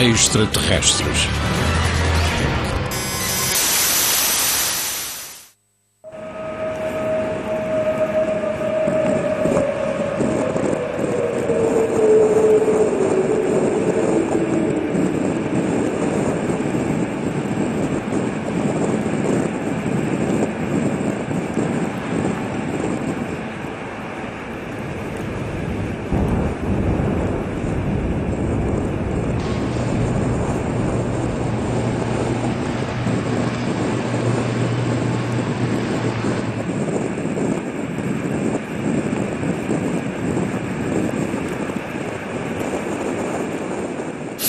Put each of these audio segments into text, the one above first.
Extraterrestres.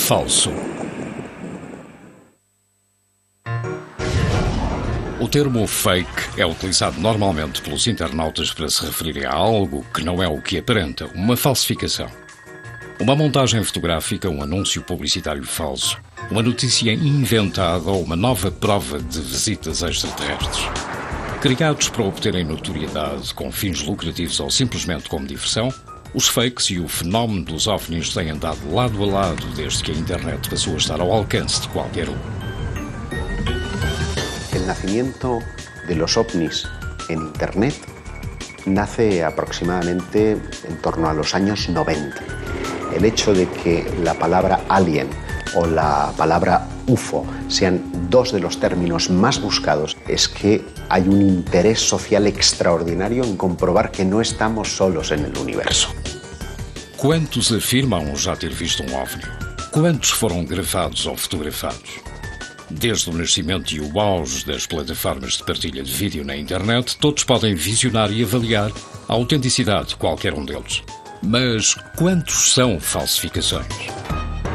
Falso. O termo fake é utilizado normalmente pelos internautas para se referirem a algo que não é o que aparenta, uma falsificação. Uma montagem fotográfica, um anúncio publicitário falso, uma notícia inventada ou uma nova prova de visitas extraterrestres. Criados para obterem notoriedade com fins lucrativos ou simplesmente como diversão, os fakes e o fenómeno dos OVNIs têm andado lado a lado desde que a internet passou a estar ao alcance de qualquer um. El nacimiento de los ovnis en internet nace aproximadamente en torno a los años 90. El hecho de que la palabra alien o la palabra UFO sean dos de los términos más buscados es que hay un interés social extraordinario en comprobar que no estamos solos en el universo. Quantos afirmam já ter visto um OVNI? Quantos foram gravados ou fotografados? Desde o nascimento e o auge das plataformas de partilha de vídeo na internet, todos podem visionar e avaliar a autenticidade de qualquer um deles. Mas quantos são falsificações?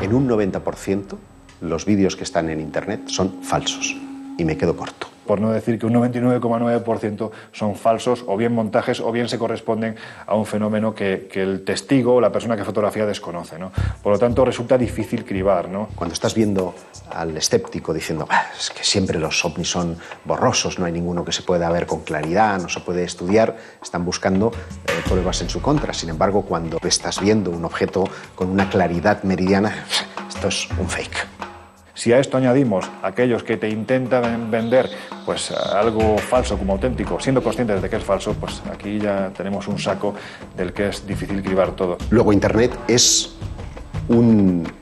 En un 90%, los vídeos que están en internet son falsos. Y me quedo corto. Por no decir que un 99,9% son falsos, o bien montajes, o bien se corresponden a un fenómeno que el testigo o la persona que fotografía desconoce, ¿no? Por lo tanto, resulta difícil cribar, ¿no? Cuando estás viendo al escéptico diciendo es que siempre los ovnis son borrosos, no hay ninguno que se pueda ver con claridad, no se puede estudiar, están buscando pruebas en su contra. Sin embargo, cuando estás viendo un objeto con una claridad meridiana, esto es un fake. Si a esto añadimos aquellos que te intentan vender pues algo falso como auténtico, siendo conscientes de que es falso, pues aquí ya tenemos un saco del que es difícil cribar todo. Luego Internet es un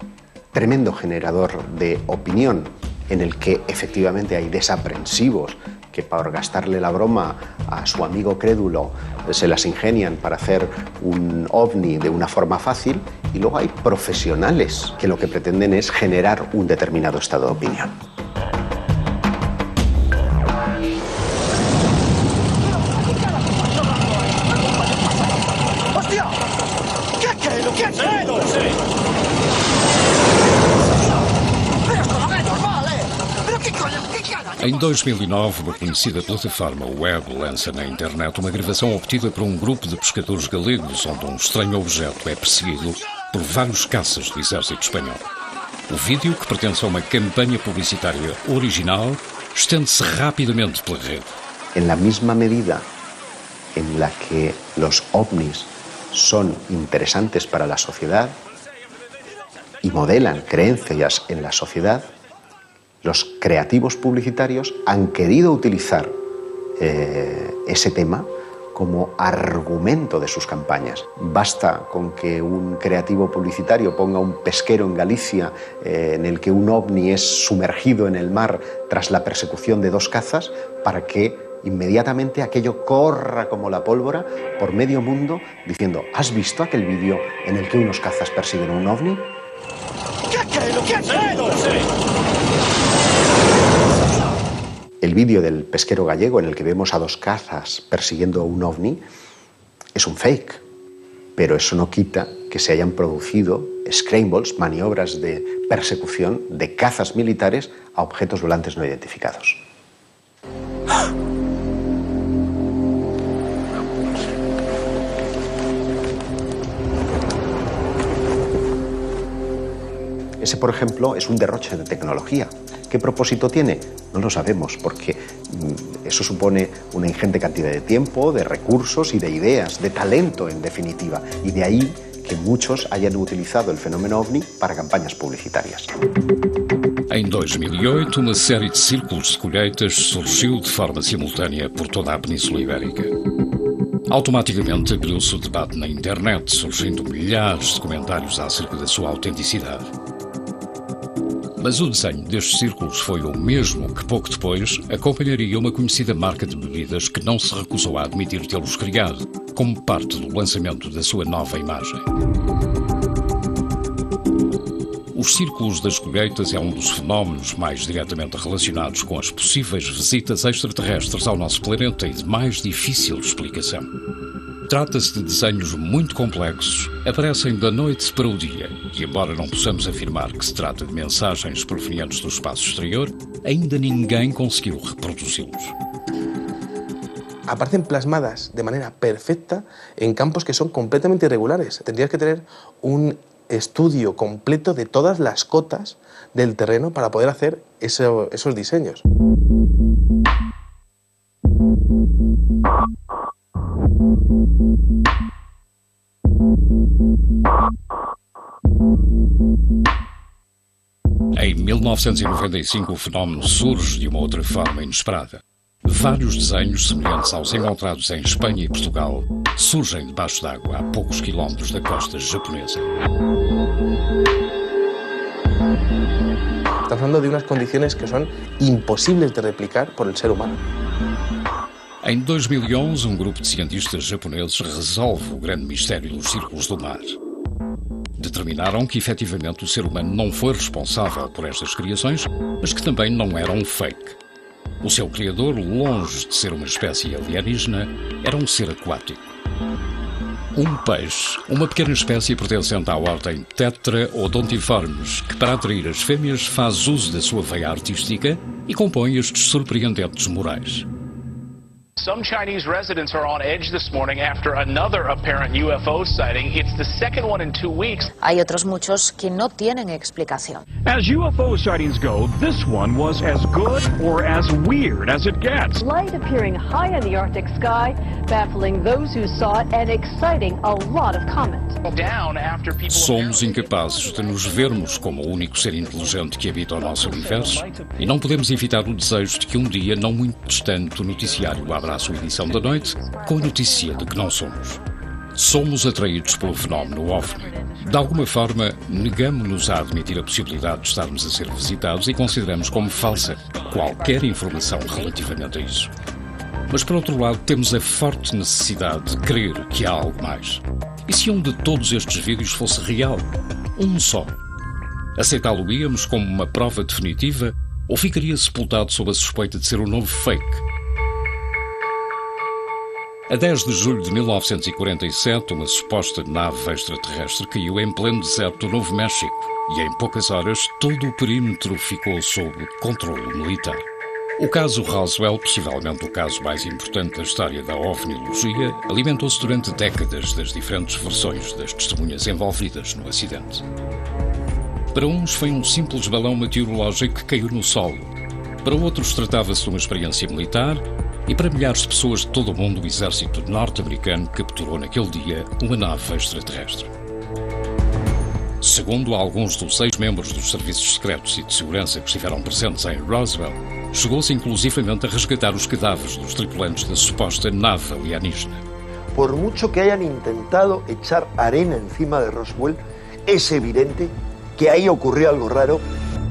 tremendo generador de opinión en el que efectivamente hay desaprensivos que por gastarle la broma a su amigo crédulo se las ingenian para hacer un ovni de una forma fácil, y luego hay profesionales que lo que pretenden es generar un determinado estado de opinión. ¡Hostia! ¿Qué ha sido? ¡Pero esto no es normal, ¿Pero qué coño? Em 2009, uma conhecida plataforma web lança na internet uma gravação obtida por um grupo de pescadores galegos onde um estranho objeto é perseguido por vários caças do exército espanhol. O vídeo, que pertence a uma campanha publicitária original, estende-se rapidamente pela rede. En la misma medida en la que los ovnis son interesantes para la sociedad y modelan creencias en la sociedad, los creativos publicitarios han querido utilizar ese tema como argumento de sus campañas. Basta con que un creativo publicitario ponga un pesquero en Galicia en el que un ovni es sumergido en el mar tras la persecución de dos cazas para que inmediatamente aquello corra como la pólvora por medio mundo diciendo: ¿has visto aquel vídeo en el que unos cazas persiguen un ovni? ¿Qué ha sido? El vídeo del pesquero gallego en el que vemos a dos cazas persiguiendo un ovni es un fake, pero eso no quita que se hayan producido scrambles, maniobras de persecución de cazas militares a objetos volantes no identificados. Ese, por ejemplo, es un derroche de tecnología. ¿Qué propósito tiene? No lo sabemos, porque eso supone una ingente cantidad de tiempo, de recursos y de ideas, de talento, en definitiva. Y de ahí que muchos hayan utilizado el fenómeno OVNI para campañas publicitarias. Em 2008, uma série de círculos de colheitas surgiu de forma simultânea por toda a Península Ibérica. Automaticamente abriu-se o debate na internet, surgindo milhares de comentários acerca da sua autenticidade. Mas o desenho destes círculos foi o mesmo que pouco depois acompanharia uma conhecida marca de bebidas que não se recusou a admitir tê-los criado, como parte do lançamento da sua nova imagem. Os círculos das colheitas é um dos fenómenos mais diretamente relacionados com as possíveis visitas extraterrestres ao nosso planeta e de mais difícil explicação. Trata-se de desenhos muito complexos, aparecem da noite para o dia, e embora não possamos afirmar que se trata de mensagens provenientes do espaço exterior, ainda ninguém conseguiu reproduzi-los. Aparecen plasmadas de manera perfecta en campos que son completamente irregulares. Tendrías que tener un estudio completo de todas las cotas del terreno para poder hacer esos diseños. Em 1995, o fenómeno surge de uma outra forma inesperada. Vários desenhos semelhantes aos encontrados em Espanha e Portugal surgem debaixo d'água a poucos quilómetros da costa japonesa. Estamos hablando de unas condiciones que son imposibles de replicar por el ser humano. Em 2011, um grupo de cientistas japoneses resolve o grande mistério dos círculos do mar. Determinaram que, efetivamente, o ser humano não foi responsável por estas criações, mas que também não eram um fake. O seu criador, longe de ser uma espécie alienígena, era um ser aquático. Um peixe, uma pequena espécie pertencente à ordem Tetraodontiformes, que para atrair as fêmeas faz uso da sua veia artística e compõe estes surpreendentes murais. Some Chinese residents are on edge this morning after another apparent UFO sighting. It's the second one in 2 weeks. Hay otros muchos que no tienen explicación. As UFO sightings go, this one was as good or as weird as it gets. Light appearing high in the Arctic sky, baffling those who saw it and exciting a lot of comment. Down after people Somos incapazes de nos vermos como o único ser inteligente que habita o nosso universo e não podemos evitar o desejo de que um dia, não muito distante, o noticiário abra a sua edição da noite com a notícia de que não somos. Somos atraídos pelo fenómeno OVNI. De alguma forma, negamos-nos a admitir a possibilidade de estarmos a ser visitados e consideramos como falsa qualquer informação relativamente a isso. Mas, por outro lado, temos a forte necessidade de crer que há algo mais. E se um de todos estes vídeos fosse real? Um só? Aceitá-lo-íamos como uma prova definitiva ou ficaria sepultado sob a suspeita de ser um novo fake? A 10 de julho de 1947, uma suposta nave extraterrestre caiu em pleno deserto do Novo México e em poucas horas todo o perímetro ficou sob controle militar. O caso Roswell, possivelmente o caso mais importante da história da ovniologia, alimentou-se durante décadas das diferentes versões das testemunhas envolvidas no acidente. Para uns foi um simples balão meteorológico que caiu no solo. Para outros tratava-se de uma experiência militar e para milhares de pessoas de todo o mundo o exército norte-americano capturou naquele dia uma nave extraterrestre. Segundo alguns dos 6 membros dos serviços secretos e de segurança que estiveram presentes em Roswell, chegou-se inclusivamente a resgatar os cadáveres dos tripulantes da suposta nave alienígena. Por mucho que hayan intentado echar arena encima de Roswell, es evidente que ahí ocurrió algo raro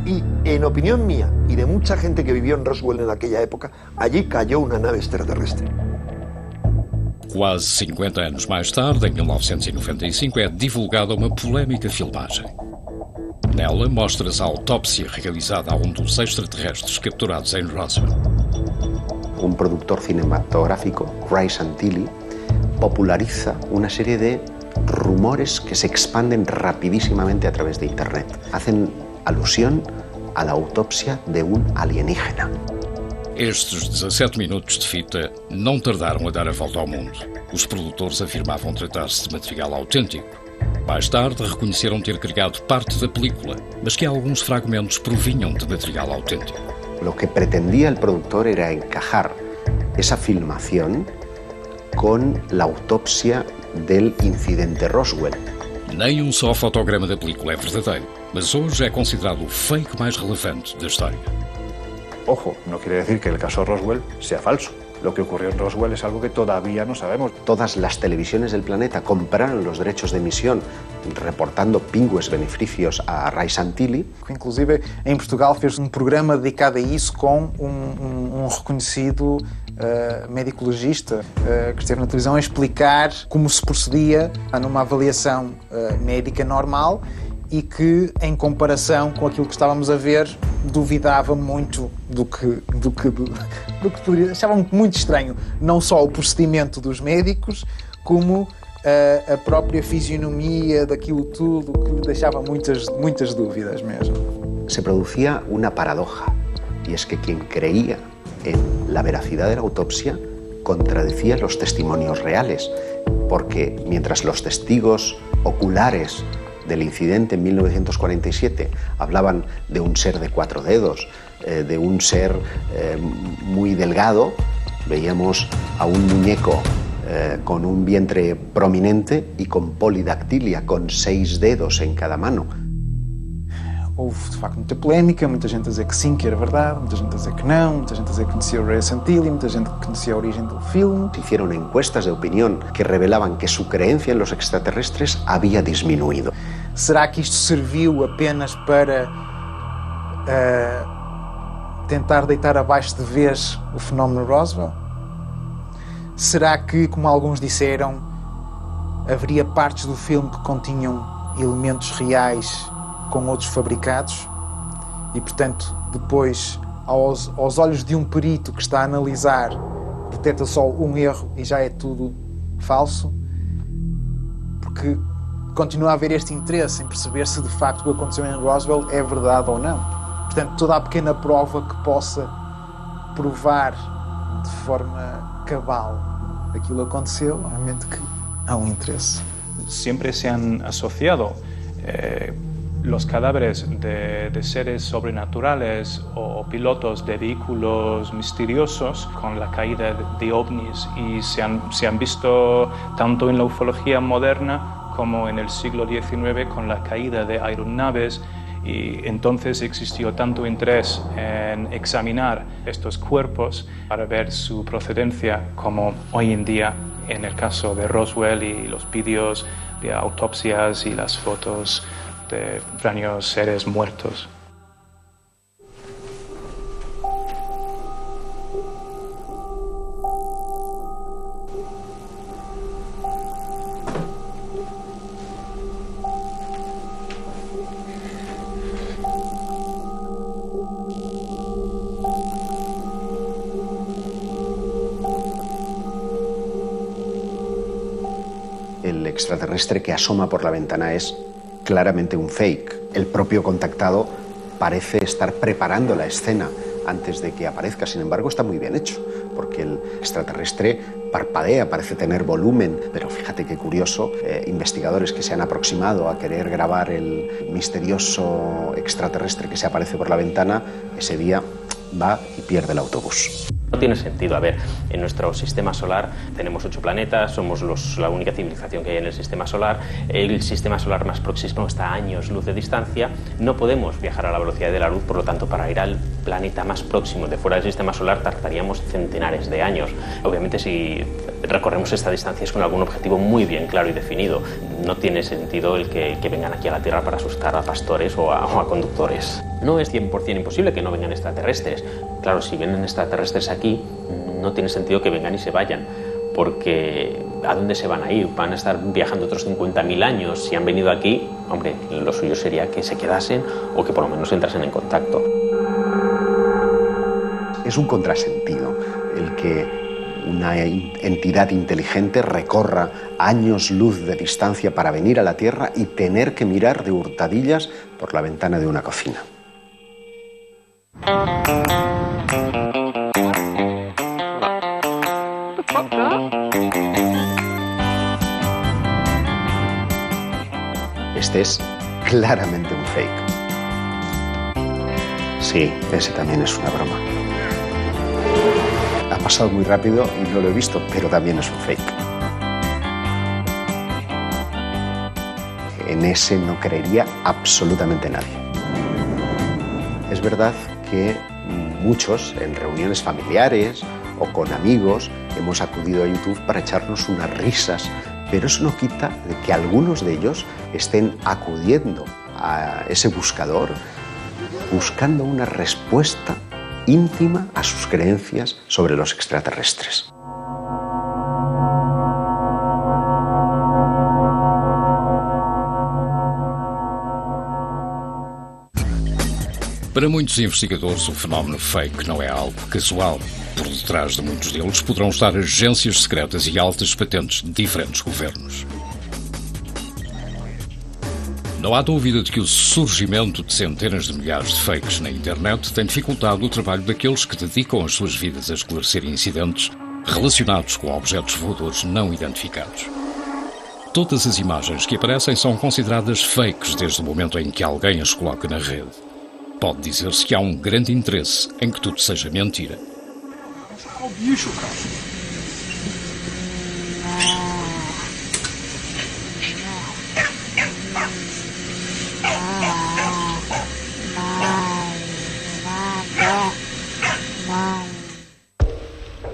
y, en opinión mía y de mucha gente que vivió en Roswell en aquella época, allí cayó una nave extraterrestre. Quase 50 anos mais tarde, em 1995, é divulgada uma polémica filmagem. Nela mostra-se a autópsia realizada a um dos extraterrestres capturados em Roswell. Un productor cinematográfico, Ray Santilli, populariza una serie de rumores que se expanden rapidísimamente a través de Internet. Hacen alusión a la autopsia de un alienígena. Estes 17 minutos de fita não tardaram a dar a volta ao mundo. Os produtores afirmavam tratar-se de material autêntico. Mais tarde reconheceram ter criado parte da película, mas que alguns fragmentos provinham de material auténtico. Lo que pretendía el productor era encajar esa filmación con la autopsia del incidente Roswell. Nem um só fotograma da película é verdadeiro, mas hoje é considerado o fake mais relevante da história. Ojo, no quiere decir que el caso Roswell sea falso. Lo que ocurrió en Roswell es algo que todavía no sabemos. Todas las televisiones del planeta compraron los derechos de emisión reportando pingües beneficios a Ray Santilli. Inclusive, em Portugal fez programa dedicado a isso com reconhecido médico-legista que esteve na televisão a explicar como se procedia numa avaliação médica normal e que, em comparação com aquilo que estávamos a ver, duvidava muito do que poderia. Achava muito estranho, não só o procedimento dos médicos, como a própria fisionomia daquilo tudo, que lhe deixava muitas dúvidas mesmo. Se producía una paradoja, y es que quien creía en la veracidad de la autopsia contradecía los testimonios reales, porque mientras los testigos oculares del incidente en 1947 hablaban de un ser de 4 dedos, de un ser muy delgado, veíamos a un muñeco con un vientre prominente y con polidactilia, con 6 dedos en cada mano. Houve, de facto, muita polémica, muita gente a dizer que sim, que era verdade, muita gente a dizer que não, muita gente a dizer que conhecia o Ray Santilli, muita gente que conhecia a origem do filme. Hicieron encuestas de opinión que revelaban que su creencia en los extraterrestres había disminuido. Será que isto serviu apenas para tentar deitar abaixo de vez o fenómeno Roswell? Será que, como alguns disseram, haveria partes do filme que continham elementos reais com outros fabricados e, portanto, depois, aos olhos de um perito que está a analisar, detecta só um erro e já é tudo falso? Porque continua a haver este interesse em perceber se de facto o que aconteceu em Roswell é verdade ou não. Portanto, toda a pequena prova que possa provar de forma cabal aquilo aconteceu, obviamente que há um interesse. Siempre se han asociado los cadáveres de seres sobrenaturales o pilotos de vehículos misteriosos con la caída de ovnis y se han visto tanto en la ufología moderna como en el siglo XIX con la caída de aeronaves, y entonces existió tanto interés en examinar estos cuerpos para ver su procedencia como hoy en día en el caso de Roswell y los vídeos de autopsias y las fotos de extraños seres muertos. El extraterrestre que asoma por la ventana es claramente un fake. El propio contactado parece estar preparando la escena antes de que aparezca. Sin embargo, está muy bien hecho, porque el extraterrestre parpadea, parece tener volumen. Pero fíjate qué curioso, investigadores que se han aproximado a querer grabar el misterioso extraterrestre que se aparece por la ventana, ese día va y pierde el autobús. No tiene sentido. A ver, en nuestro sistema solar tenemos 8 planetas, somos la única civilización que hay en el sistema solar. El sistema solar más próximo está a años luz de distancia. No podemos viajar a la velocidad de la luz, por lo tanto, para ir al planeta más próximo de fuera del sistema solar tardaríamos centenares de años. Obviamente, si recorremos esta distancia es con algún objetivo muy bien claro y definido. No tiene sentido el que vengan aquí a la Tierra para asustar a pastores o a conductores. No es 100% imposible que no vengan extraterrestres. Claro, si vienen extraterrestres aquí, no tiene sentido que vengan y se vayan, porque ¿a dónde se van a ir? ¿Van a estar viajando otros 50.000 años? Si han venido aquí, hombre, lo suyo sería que se quedasen o que por lo menos entrasen en contacto. Es un contrasentido el que una entidad inteligente recorra años luz de distancia para venir a la Tierra y tener que mirar de hurtadillas por la ventana de una cocina. Este es claramente un fake. Sí, ese también es una broma. Ha pasado muy rápido y no lo he visto, pero también es un fake. en ese no creería absolutamente nadie. Es verdad que muchos en reuniones familiares o con amigos hemos acudido a YouTube para echarnos unas risas, pero eso no quita de que algunos de ellos estén acudiendo a ese buscador buscando una respuesta íntima a sus creencias sobre los extraterrestres. Para muitos investigadores, o fenómeno fake não é algo casual. Por detrás de muitos deles poderão estar agências secretas e altas patentes de diferentes governos. Não há dúvida de que o surgimento de centenas de milhares de fakes na internet tem dificultado o trabalho daqueles que dedicam as suas vidas a esclarecer incidentes relacionados com objetos voadores não identificados. Todas as imagens que aparecem são consideradas fakes desde o momento em que alguém as coloca na rede. Pode dizer-se que há um grande interesse em que tudo seja mentira. Olha o bicho, cara.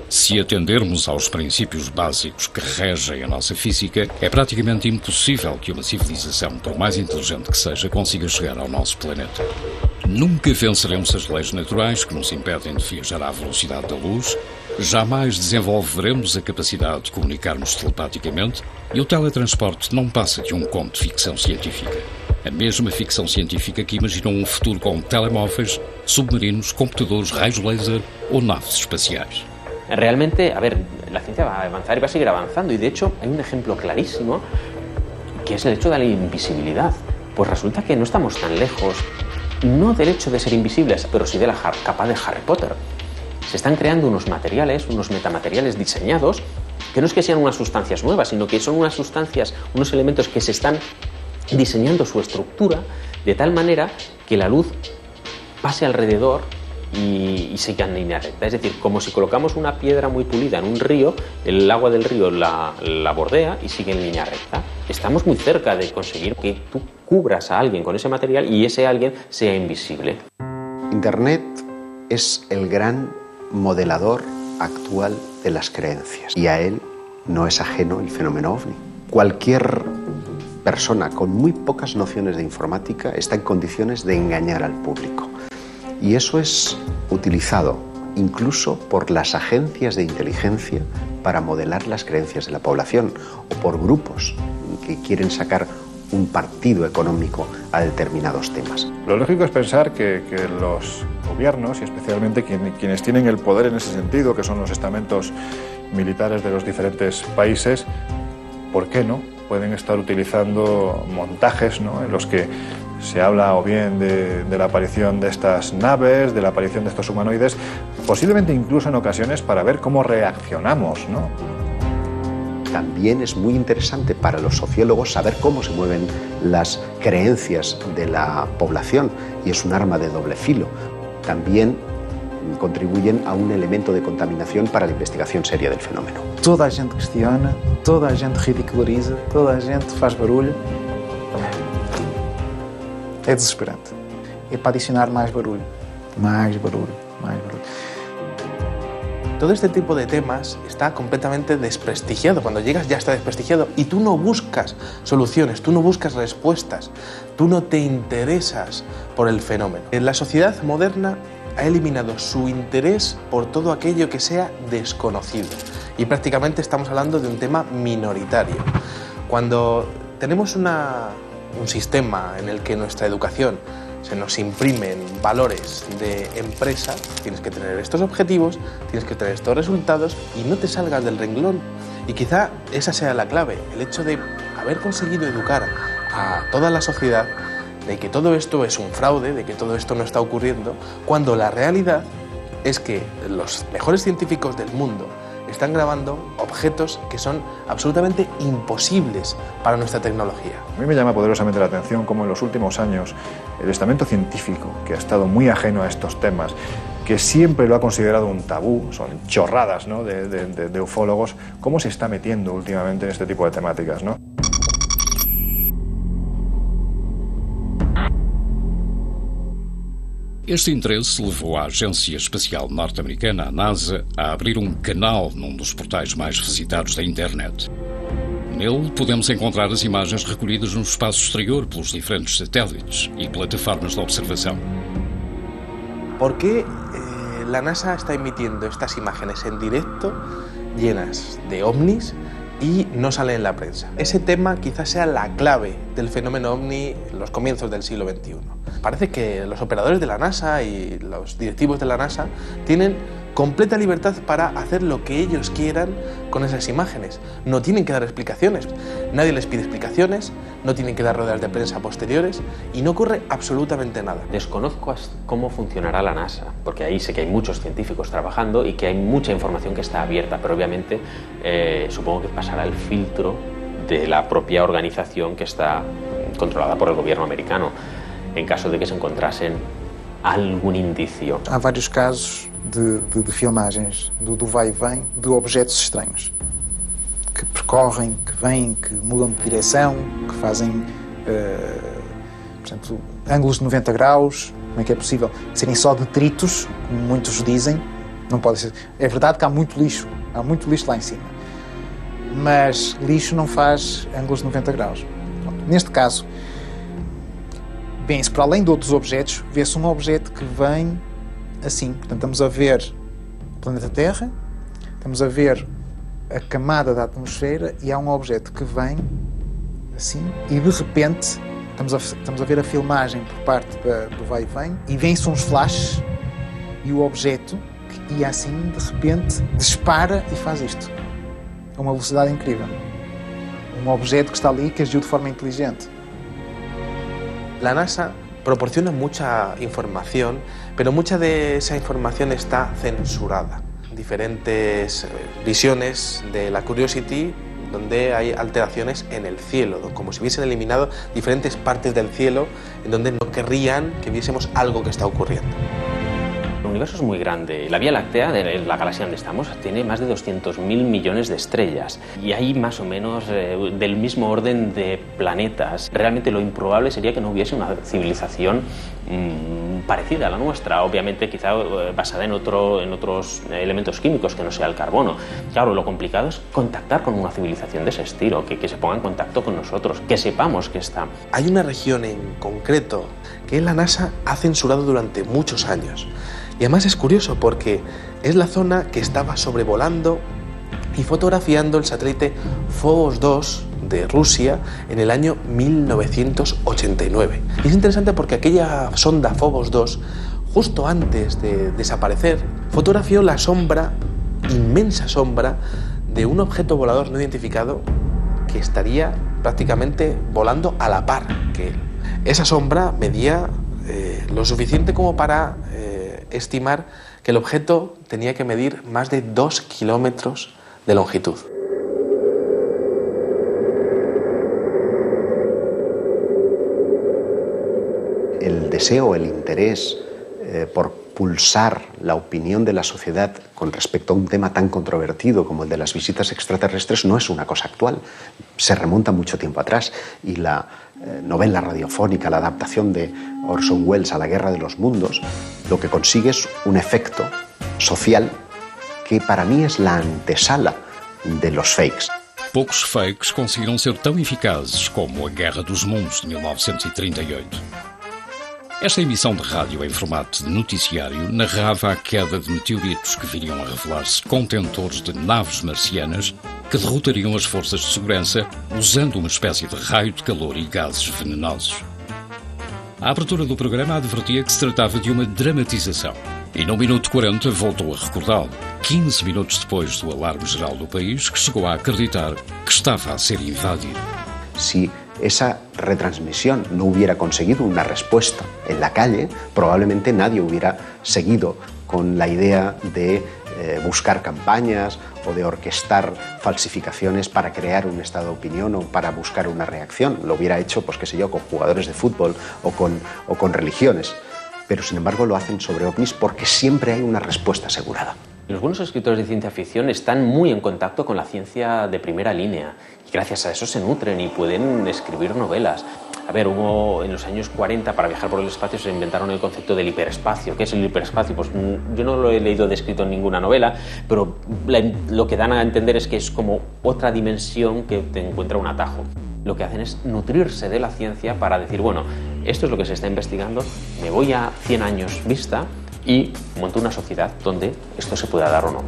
Se atendermos aos princípios básicos que regem a nossa física, é praticamente impossível que uma civilização, por mais inteligente que seja, consiga chegar ao nosso planeta. Nunca venceremos as leis naturais que nos impedem de viajar à velocidade da luz, jamais desenvolveremos a capacidade de comunicarmos telepaticamente e o teletransporte não passa de um conto de ficção científica. A mesma ficção científica que imaginou um futuro com telemóveis, submarinos, computadores, raios laser ou naves espaciais. Realmente, a ver, la ciencia va a avanzar y va a seguir avanzando y de hecho hay un ejemplo clarísimo que es el hecho de la invisibilidad. Pues resulta que no estamos tan lejos, no del hecho de ser invisibles, pero sí de la capa de Harry Potter. Se están creando unos materiales, unos metamateriales diseñados que no es que sean unas sustancias nuevas, sino que son unas sustancias, unos elementos que se están diseñando su estructura de tal manera que la luz pase alrededor y siga en línea recta. Es decir, como si colocamos una piedra muy pulida en un río, el agua del río la bordea y sigue en línea recta. Estamos muy cerca de conseguir que tú cubras a alguien con ese material y ese alguien sea invisible. Internet es el gran modelador actual de las creencias y a él no es ajeno el fenómeno OVNI. Cualquier persona con muy pocas nociones de informática está en condiciones de engañar al público. Y eso es utilizado incluso por las agencias de inteligencia para modelar las creencias de la población o por grupos que quieren sacar un partido económico a determinados temas. Lo lógico es pensar que los gobiernos, y especialmente quienes tienen el poder en ese sentido, que son los estamentos militares de los diferentes países, ¿por qué no? Pueden estar utilizando montajes, ¿no?, en los que se habla o bien de la aparición de estas naves, de la aparición de estos humanoides, posiblemente incluso en ocasiones para ver cómo reaccionamos, ¿no? También es muy interesante para los sociólogos saber cómo se mueven las creencias de la población y es un arma de doble filo. También contribuyen a un elemento de contaminación para la investigación seria del fenómeno. Toda a gente questiona, toda a gente ridiculariza, toda a gente faz barulho. É desesperante. É para adicionar mais barulho, mais barulho, mais barulho. Todo este tipo de temas está completamente desprestigiado. Cuando llegas ya está desprestigiado y tú no buscas soluciones, tú no buscas respuestas, tú no te interesas por el fenómeno. La sociedad moderna ha eliminado su interés por todo aquello que sea desconocido y prácticamente estamos hablando de un tema minoritario. Cuando tenemos un sistema en el que nuestra educación se nos imprimen valores de empresa, tienes que tener estos objetivos, tienes que tener estos resultados y no te salgas del renglón. Y quizá esa sea la clave, el hecho de haber conseguido educar a toda la sociedad de que todo esto es un fraude, de que todo esto no está ocurriendo, cuando la realidad es que los mejores científicos del mundo están grabando objetos que son absolutamente imposibles para nuestra tecnología. A mí me llama poderosamente la atención cómo en los últimos años el estamento científico, que ha estado muy ajeno a estos temas, que siempre lo ha considerado un tabú, son chorradas, ¿no?, de ufólogos, cómo se está metiendo últimamente en este tipo de temáticas, ¿no? Este interesse levou a Agência Espacial Norte-Americana, a NASA, a abrir um canal num dos portais mais visitados da internet. Nele podemos encontrar as imagens recolhidas no espaço exterior pelos diferentes satélites e plataformas de observação. ¿Por qué la NASA está emitiendo estas imágenes en directo llenas de ovnis y no salen en la prensa? Ese tema quizás sea la clave del fenómeno ovni en los comienzos del siglo XXI. Parece que los operadores de la NASA y los directivos de la NASA tienen completa libertad para hacer lo que ellos quieran con esas imágenes. No tienen que dar explicaciones. Nadie les pide explicaciones, no tienen que dar ruedas de prensa posteriores y no ocurre absolutamente nada. Desconozco cómo funcionará la NASA, porque ahí sé que hay muchos científicos trabajando y que hay mucha información que está abierta, pero obviamente supongo que pasará el filtro de la propia organización que está controlada por el gobierno americano, en caso de que se encontrasen algum indício. Há vários casos de filmagens do vai e vem de objetos estranhos que percorrem, que vêm, que mudam de direção, que fazem, por exemplo, ângulos de 90 graus. Como é que é possível serem só detritos, como muitos dizem? Não pode ser. É verdade que há muito lixo lá em cima, mas lixo não faz ângulos de 90 graus. Neste caso, bem, para além de outros objetos, vê-se um objeto que vem assim. Portanto, estamos a ver o planeta Terra, estamos a ver a camada da atmosfera e há um objeto que vem assim e de repente estamos a ver a filmagem por parte do vai e vem e vêm-se uns flashes e o objeto que ia assim, de repente, dispara e faz isto. A uma velocidade incrível. Um objeto que está ali que agiu de forma inteligente. La NASA proporciona mucha información, pero mucha de esa información está censurada. Diferentes visiones de la Curiosity donde hay alteraciones en el cielo, como si hubiesen eliminado diferentes partes del cielo en donde no querrían que viésemos algo que está ocurriendo. El universo es muy grande. La Vía Láctea, la galaxia donde estamos, tiene más de 200.000 millones de estrellas y hay más o menos del mismo orden de planetas. Realmente lo improbable sería que no hubiese una civilización parecida a la nuestra, obviamente quizá basada en otros elementos químicos que no sea el carbono. Claro, lo complicado es contactar con una civilización de ese estilo, que se ponga en contacto con nosotros, que sepamos que está. Hay una región en concreto que la NASA ha censurado durante muchos años. Y además es curioso porque es la zona que estaba sobrevolando y fotografiando el satélite Phobos 2 de Rusia en el año 1989. Y es interesante porque aquella sonda Phobos 2, justo antes de desaparecer, fotografió la sombra, inmensa sombra, de un objeto volador no identificado que estaría prácticamente volando a la par que él. Esa sombra medía lo suficiente como para estimar que el objeto tenía que medir más de 2 kilómetros de longitud. El deseo, el interés por pulsar la opinión de la sociedad con respecto a un tema tan controvertido como el de las visitas extraterrestres no es una cosa actual. Se remonta mucho tiempo atrás y la novela radiofónica, la adaptación de Orson Welles a La Guerra de los Mundos, lo que consigue es un efecto social que para mí es la antesala de los fakes. Poucos fakes conseguiram ser tão eficazes como a Guerra dos Mundos de 1938. Esta emissão de rádio em formato de noticiário narrava a queda de meteoritos que viriam a revelar-se contentores de naves marcianas que derrotariam as forças de segurança usando uma espécie de raio de calor e gases venenosos. A abertura do programa advertia que se tratava de uma dramatização e no minuto 40 voltou a recordá-lo, 15 minutos depois do alarme geral do país, que chegou a acreditar que estava a ser invadido. Si esa retransmisión no hubiera conseguido una respuesta en la calle, probablemente nadie hubiera seguido con la idea de buscar campañas o de orquestar falsificaciones para crear un estado de opinión o para buscar una reacción. Lo hubiera hecho, pues qué sé yo, con jugadores de fútbol o con religiones. Pero sin embargo lo hacen sobre ovnis porque siempre hay una respuesta asegurada. Los buenos escritores de ciencia ficción están muy en contacto con la ciencia de primera línea y gracias a eso se nutren y pueden escribir novelas. A ver, hubo en los años 40, para viajar por el espacio, se inventaron el concepto del hiperespacio. ¿Qué es el hiperespacio? Pues yo no lo he leído descrito en ninguna novela, pero lo que dan a entender es que es como otra dimensión que te encuentra un atajo. Lo que hacen es nutrirse de la ciencia para decir, bueno, esto es lo que se está investigando, me voy a 100 años vista y monto una sociedad donde esto se pueda dar o no.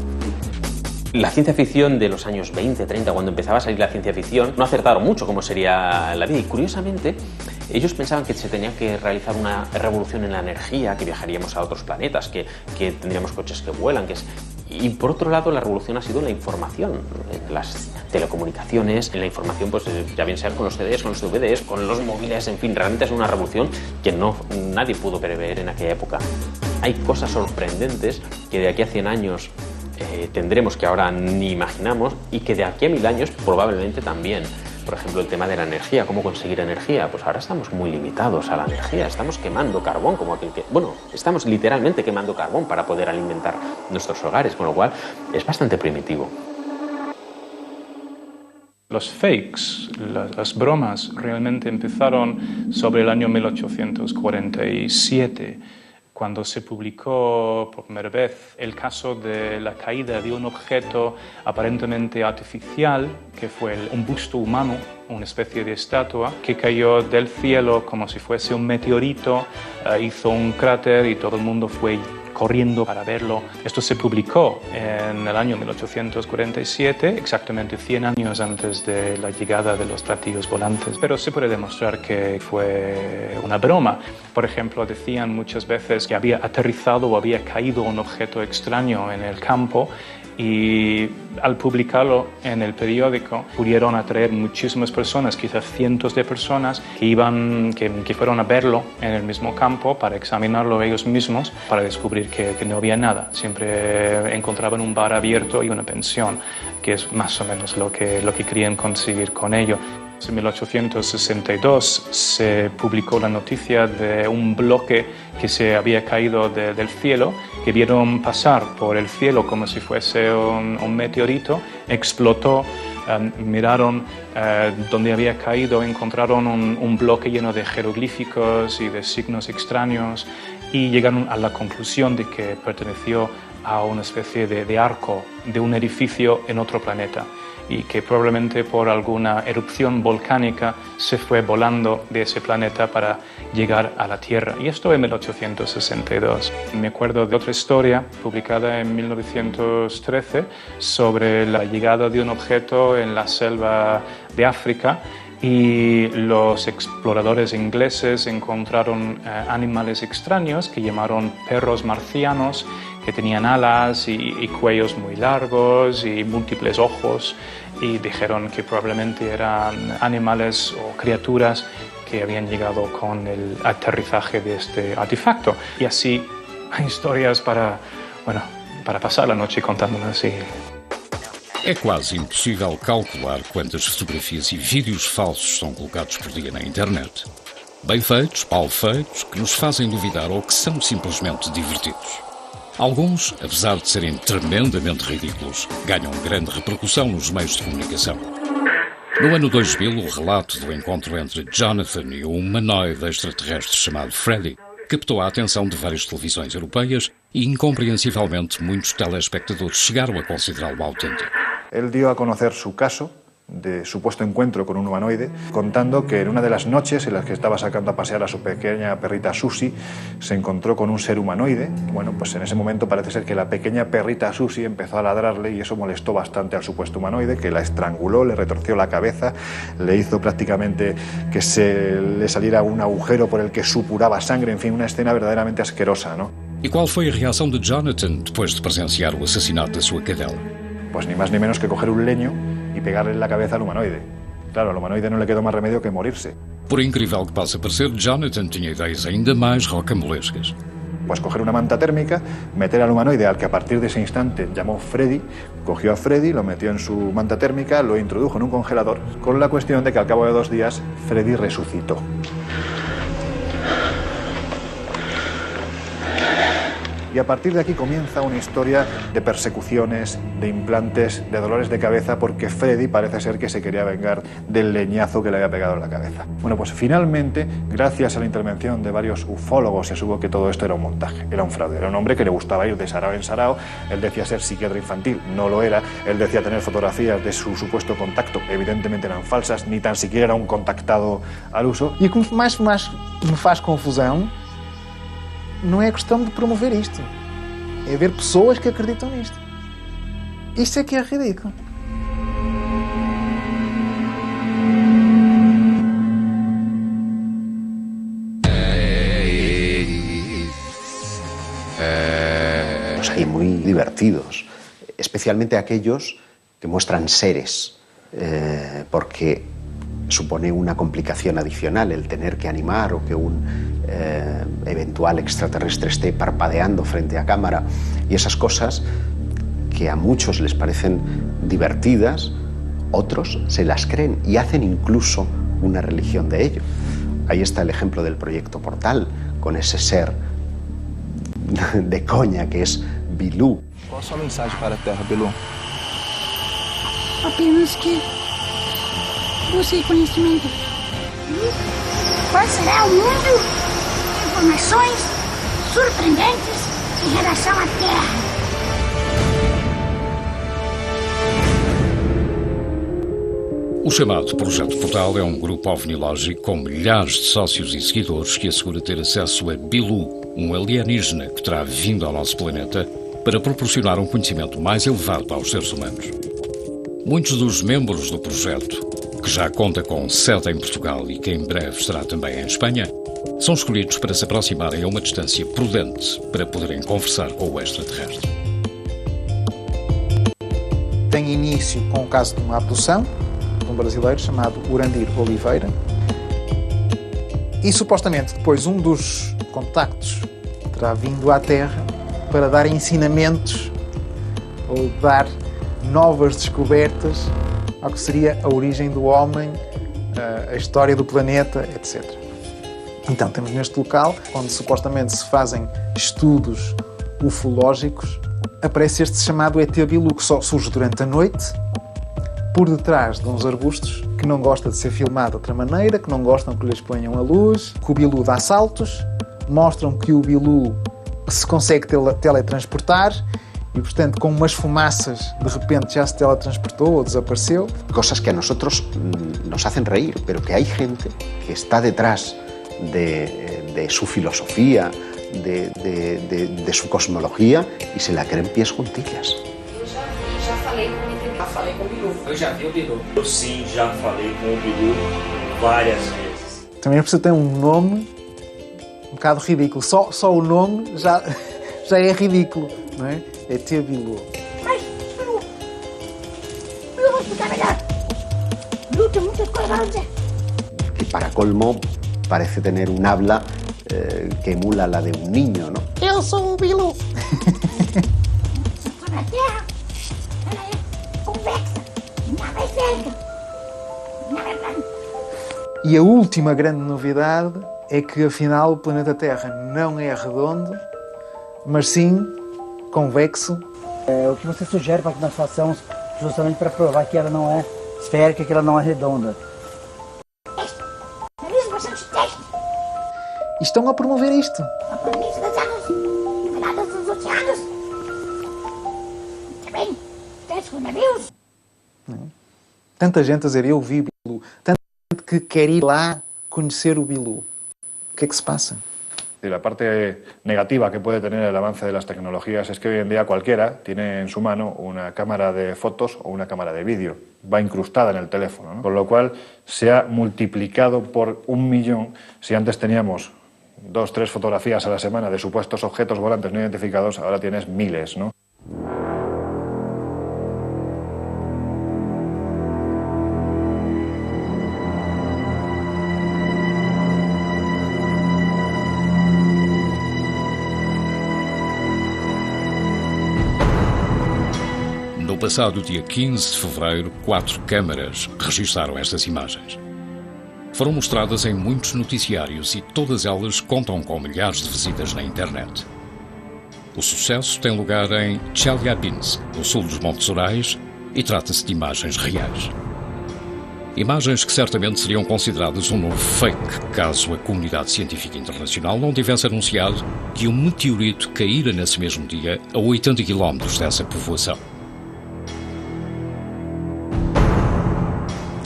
La ciencia ficción de los años 20, 30, cuando empezaba a salir la ciencia ficción, no acertaron mucho cómo sería la vida. Y curiosamente, ellos pensaban que se tenía que realizar una revolución en la energía, que viajaríamos a otros planetas, que tendríamos coches que vuelan, Y por otro lado, la revolución ha sido la información, las telecomunicaciones, en la información, pues ya bien sean con los CDs, con los DVDs, con los móviles, en fin, realmente es una revolución que nadie pudo prever en aquella época. Hay cosas sorprendentes que de aquí a 100 años tendremos que ahora ni imaginamos y que de aquí a 1000 años probablemente también. Por ejemplo, el tema de la energía, cómo conseguir energía. Pues ahora estamos muy limitados a la energía, estamos quemando carbón, estamos literalmente quemando carbón para poder alimentar nuestros hogares, con lo cual es bastante primitivo. Los fakes, las bromas, realmente empezaron sobre el año 1847, cuando se publicó por primera vez el caso de la caída de un objeto aparentemente artificial, que fue un busto humano, una especie de estatua, que cayó del cielo como si fuese un meteorito, hizo un cráter y todo el mundo fue corriendo para verlo. Esto se publicó en el año 1847, exactamente 100 años antes de la llegada de los platillos volantes, pero se puede demostrar que fue una broma. Por ejemplo, decían muchas veces que había aterrizado o había caído un objeto extraño en el campo, y al publicarlo en el periódico pudieron atraer muchísimas personas, quizás cientos de personas que fueron a verlo en el mismo campo para examinarlo ellos mismos, para descubrir que no había nada. Siempre encontraban un bar abierto y una pensión, que es más o menos lo que querían conseguir con ello. En 1862 se publicó la noticia de un bloque que se había caído del cielo, que vieron pasar por el cielo como si fuese un meteorito, explotó, miraron donde había caído, encontraron un bloque lleno de jeroglíficos y de signos extraños y llegaron a la conclusión de que perteneció a una especie de arco de un edificio en otro planeta, y que probablemente por alguna erupción volcánica se fue volando de ese planeta para llegar a la Tierra. Y esto en 1862. Me acuerdo de otra historia publicada en 1913 sobre la llegada de un objeto en la selva de África, y los exploradores ingleses encontraron animales extraños que llamaron perros marcianos, que tenían alas y cuellos muy largos y múltiples ojos, y dijeron que probablemente eran animales o criaturas que habían llegado con el aterrizaje de este artefacto. Y así hay historias para pasar la noche contándolas así. É quase impossível calcular quantas fotografias e vídeos falsos são colocados por dia na internet. Bem feitos, mal feitos, que nos fazem duvidar ou que são simplesmente divertidos. Alguns, apesar de serem tremendamente ridículos, ganham grande repercussão nos meios de comunicação. No ano 2000, o relato do encontro entre Jonathan e um humanoide extraterrestre chamado Freddy captou a atenção de várias televisões europeias e, incompreensivelmente, muitos telespectadores chegaram a considerá-lo auténtico. Él dio a conocer su caso de supuesto encuentro con un humanoide, contando que en una de las noches en las que estaba sacando a pasear a su pequeña perrita Susie, se encontró con un ser humanoide. Bueno, pues en ese momento parece ser que la pequeña perrita Susie empezó a ladrarle y eso molestó bastante al supuesto humanoide, que la estranguló, le retorció la cabeza, le hizo prácticamente que se le saliera un agujero por el que supuraba sangre, en fin, una escena verdaderamente asquerosa, ¿no? E qual foi a reação de Jonathan depois de presenciar o assassinato da sua cadela? Pues ni más ni menos que coger un leño y pegarle en la cabeza al humanoide. Claro, al humanoide no le quedó más remedio que morirse. Por incrível que possa parecer, Jonathan tinha ideias ainda mais rocambolescas. Pues coger una manta térmica, meter al humanoide al que a partir de ese instante llamó Freddy, cogió a Freddy, lo metió en su manta térmica, lo introdujo en un congelador, con la cuestión de que al cabo de 2 días Freddy resucitó. Y a partir de aquí comienza una historia de persecuciones, de implantes, de dolores de cabeza, porque Freddy parece ser que se quería vengar del leñazo que le había pegado en la cabeza. Bueno, pues finalmente, gracias a la intervención de varios ufólogos, se supo que todo esto era un montaje, era un fraude. Era un hombre que le gustaba ir de sarao en sarao. Él decía ser psiquiatra infantil, no lo era. Él decía tener fotografías de su supuesto contacto, evidentemente eran falsas, ni tan siquiera era un contactado al uso. E o que mais me faz confusão não é a questão de promover isto, é ver pessoas que acreditam nisto. Isto é que é ridículo. Los hay muy divertidos, especialmente aquellos que muestran seres, porque supone una complicación adicional el tener que animar o que un eventual extraterrestre esté parpadeando frente a cámara, y esas cosas que a muchos les parecen divertidas, otros se las creen y hacen incluso una religión de ello. Ahí está el ejemplo del proyecto Portal, con ese ser de coña que es Bilú. Qual a sua mensagem para a Terra, Bilú? Apenas que busque conhecimento. Qual será o mundo de informações surpreendentes em relação à Terra? O chamado Projeto Portal é um grupo ovnilógico com milhares de sócios e seguidores que assegura ter acesso a Bilú, um alienígena que terá vindo ao nosso planeta para proporcionar um conhecimento mais elevado aos seres humanos. Muitos dos membros do projeto, que já conta com 7 em Portugal e que em breve estará também em Espanha, são escolhidos para se aproximarem a uma distância prudente para poderem conversar com o extraterrestre. Tem início com o caso de uma abdução de um brasileiro chamado Urandir Oliveira, e supostamente depois um dos contactos terá vindo à Terra para dar ensinamentos ou dar novas descobertas ao que seria a origem do homem, a história do planeta, etc. Então temos neste local, onde supostamente se fazem estudos ufológicos, aparece este chamado ET Bilú, que só surge durante a noite, por detrás de uns arbustos, que não gosta de ser filmado de outra maneira, que não gostam que lhes ponham a luz, que o Bilú dá saltos, mostram que o Bilú se consegue teletransportar e, portanto, com umas fumaças, de repente já se teletransportou ou desapareceu. Cosas que a nosotros nos hacen reír, pero que hay gente que está detrás de su filosofía, de su cosmología, y se la creen pies juntillas. Já falei com o Bilú. Eu já vi o Bilú. Eu sim, já falei com o Bilú várias vezes. Também a pessoa tem um nome um bocado ridículo. Só o nome já é ridículo, não é? ET Bilú. Mas, Bilú vai explicar melhor. Bilú tem muitas coisas a dizer. Que para colmo parece tener un habla que emula la de un niño, ¿no? Eu sou o Bilú. Sobre a Terra, ela é convexa, nada é certo, nada é plano. E a última grande novidade é que, afinal, o planeta Terra não é redondo, mas sim convexo. O que você sugere para que nós façamos justamente para provar que ela não é esférica, que ela não é redonda? E estão a promover isto. A planície das águas, reveladas dos oceanos. Também, testes com navios. Tanta gente a dizer, eu vi Bilú. Tanta gente que quer ir lá conhecer o Bilú. O que é que se pasa? La parte negativa que puede tener el avance de las tecnologías es que hoy en día cualquiera tiene en su mano una cámara de fotos o una cámara de vídeo. Va incrustada en el teléfono, ¿no? Con lo cual se ha multiplicado por 1 millón. Si antes teníamos 2, 3 fotografías a la semana de supuestos objetos volantes no identificados, ahora tienes miles, ¿no? No passado dia 15 de fevereiro, 4 câmaras registraram estas imagens. Foram mostradas em muitos noticiários e todas elas contam com milhares de visitas na internet. O sucesso tem lugar em Chelyabinsk, no sul dos Montes Urais, e trata-se de imagens reais. Imagens que certamente seriam consideradas um novo fake, caso a comunidade científica internacional não tivesse anunciado que um meteorito caíra nesse mesmo dia a 80 km dessa povoação.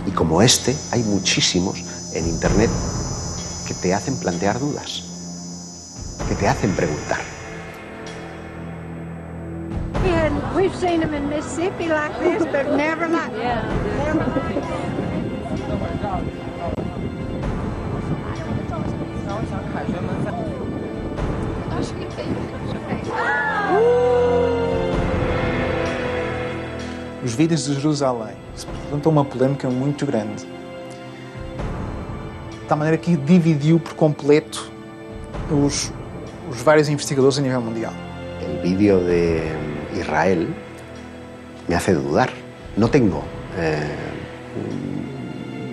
Y como este, hay muchísimos en Internet que te hacen plantear dudas, que te hacen preguntar. And we've seen them in Mississippi like this, but never like that. Os vídeos de Jerusalém se levantou uma polémica muito grande, de tal maneira que dividiu por completo os vários investigadores a nível mundial. El vídeo de Israel me hace dudar. No tengo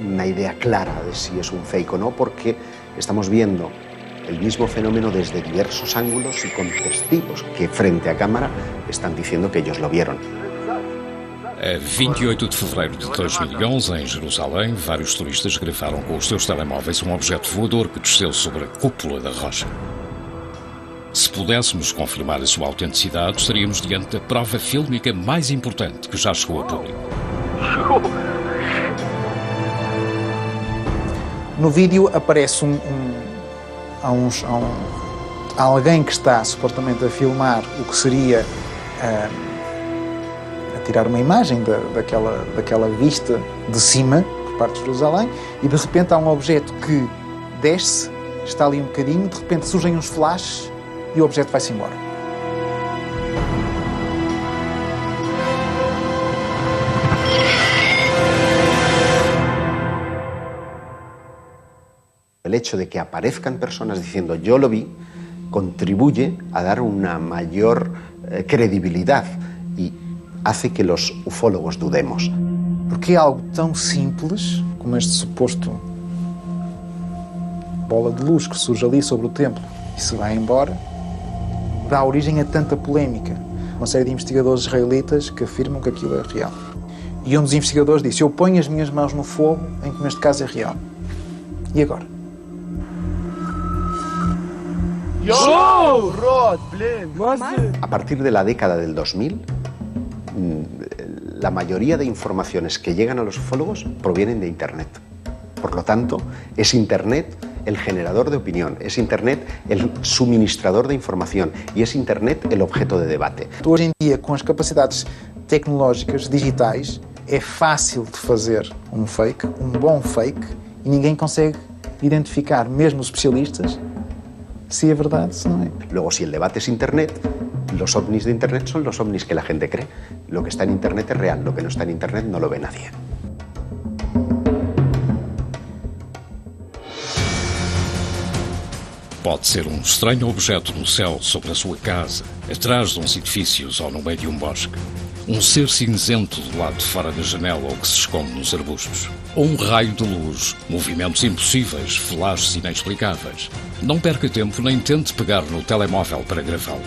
una idea clara de si es un fake o no, porque estamos viendo el mismo fenómeno desde diversos ángulos y con testigos que frente a cámara están diciendo que ellos lo vieron. A 28 de fevereiro de 2011, em Jerusalém, vários turistas gravaram com os seus telemóveis um objeto voador que desceu sobre a cúpula da rocha. Se pudéssemos confirmar a sua autenticidade, estaríamos diante da prova fílmica mais importante que já chegou a público. No vídeo aparece alguém que está supostamente a filmar o que seria a tirar uma imagem daquela vista de cima por parte de Jerusalém, e de repente há um objeto que desce, está ali um bocadinho, de repente surgem uns flashes e o objeto vai-se embora. El hecho de que aparezcan personas diciendo yo lo vi contribuye a dar una mayor credibilidad y hace que los ufólogos dudemos. Porque é algo tão simples como este suposto bola de luz que surge ali sobre o templo e se vai embora, dá origem a tanta polémica. Uma série de investigadores israelitas que afirmam que aquilo é real. E um dos investigadores disse: eu ponho as minhas mãos no fogo em que neste caso é real. E agora? A partir de la década del 2000, la mayoría de informaciones que llegan a los ufólogos provienen de Internet. Por lo tanto, es Internet el generador de opinión, es Internet el suministrador de información y es Internet el objeto de debate. Hoje em dia, com as capacidades tecnológicas digitais, é fácil de fazer um fake, um bom fake, e ninguém consegue identificar, mesmo os especialistas, si es verdad, si no es. Luego, si el debate es Internet, los ovnis de Internet son los ovnis que la gente cree. Lo que está en Internet es real, lo que no está en Internet no lo ve nadie. Pode ser um estranho objeto no céu sobre a sua casa, atrás de uns edifícios ou no meio de um bosque. Um ser cinzento do lado de fora da janela ou que se esconde nos arbustos. Ou um raio de luz, movimentos impossíveis, flashes inexplicáveis. Não perca tempo nem tente pegar no telemóvel para gravá-lo.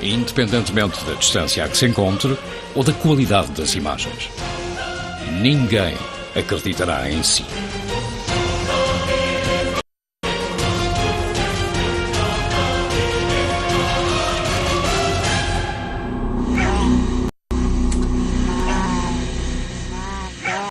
Independentemente da distância a que se encontre ou da qualidade das imagens. Ninguém acreditará em si.